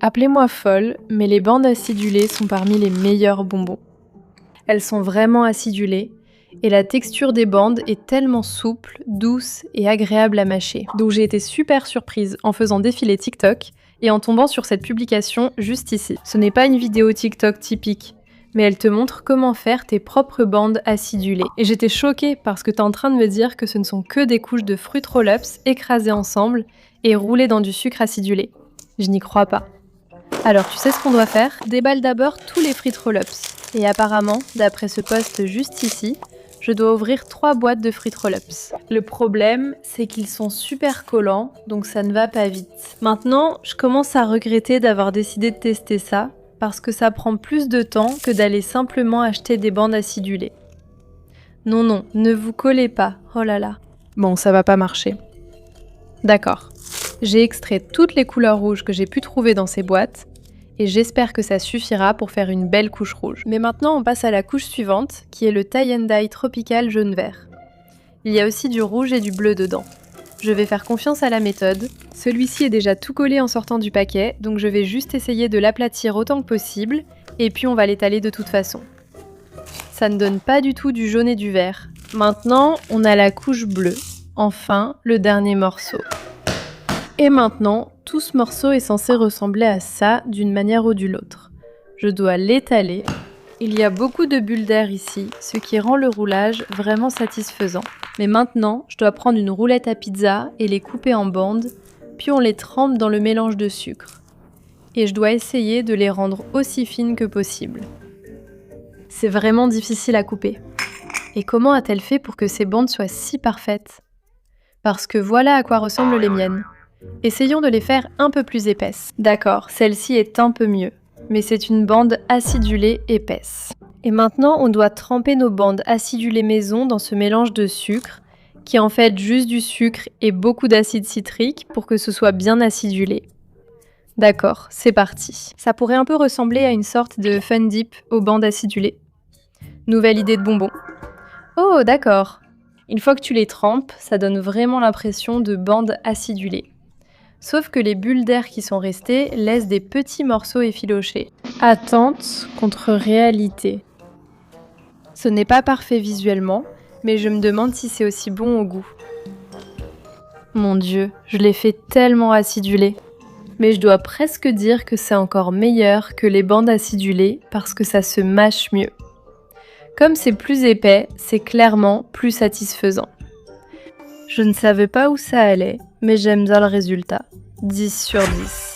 Appelez-moi folle, mais les bandes acidulées sont parmi les meilleurs bonbons. Elles sont vraiment acidulées, et la texture des bandes est tellement souple, douce et agréable à mâcher. Donc j'ai été super surprise en faisant défiler TikTok et en tombant sur cette publication juste ici. Ce n'est pas une vidéo TikTok typique, mais elle te montre comment faire tes propres bandes acidulées. Et j'étais choquée parce que t'es en train de me dire que ce ne sont que des couches de fruit roll-ups écrasées ensemble et roulées dans du sucre acidulé. Je n'y crois pas. Alors tu sais ce qu'on doit faire ? Déballe d'abord tous les frites roll-ups. Et apparemment, d'après ce post juste ici, je dois ouvrir 3 boîtes de frites roll-ups. Le problème, c'est qu'ils sont super collants, donc ça ne va pas vite. Maintenant, je commence à regretter d'avoir décidé de tester ça, parce que ça prend plus de temps que d'aller simplement acheter des bandes acidulées. Non, ne vous collez pas, oh là là. Bon, ça va pas marcher. D'accord. J'ai extrait toutes les couleurs rouges que j'ai pu trouver dans ces boîtes, et j'espère que ça suffira pour faire une belle couche rouge. Mais maintenant, on passe à la couche suivante, qui est le tie and dye tropical jaune-vert. Il y a aussi du rouge et du bleu dedans. Je vais faire confiance à la méthode. Celui-ci est déjà tout collé en sortant du paquet, donc je vais juste essayer de l'aplatir autant que possible, et puis on va l'étaler de toute façon. Ça ne donne pas du tout du jaune et du vert. Maintenant, on a la couche bleue. Enfin, le dernier morceau. Et maintenant, tout ce morceau est censé ressembler à ça d'une manière ou d'une autre. Je dois l'étaler. Il y a beaucoup de bulles d'air ici, ce qui rend le roulage vraiment satisfaisant. Mais maintenant, je dois prendre une roulette à pizza et les couper en bandes, puis on les trempe dans le mélange de sucre. Et je dois essayer de les rendre aussi fines que possible. C'est vraiment difficile à couper. Et comment a-t-elle fait pour que ces bandes soient si parfaites ? Parce que voilà à quoi ressemblent les miennes. Essayons de les faire un peu plus épaisses. D'accord, celle-ci est un peu mieux, mais c'est une bande acidulée épaisse. Et maintenant, on doit tremper nos bandes acidulées maison dans ce mélange de sucre, qui est en fait juste du sucre et beaucoup d'acide citrique pour que ce soit bien acidulé. D'accord, c'est parti. Ça pourrait un peu ressembler à une sorte de fun dip aux bandes acidulées. Nouvelle idée de bonbon. Oh, d'accord. Une fois que tu les trempes, ça donne vraiment l'impression de bandes acidulées. Sauf que les bulles d'air qui sont restées laissent des petits morceaux effilochés. Attente contre réalité. Ce n'est pas parfait visuellement, mais je me demande si c'est aussi bon au goût. Mon Dieu, je l'ai fait tellement acidulé. Mais je dois presque dire que c'est encore meilleur que les bandes acidulées parce que ça se mâche mieux. Comme c'est plus épais, c'est clairement plus satisfaisant. Je ne savais pas où ça allait, mais j'aime bien le résultat. 10 sur 10.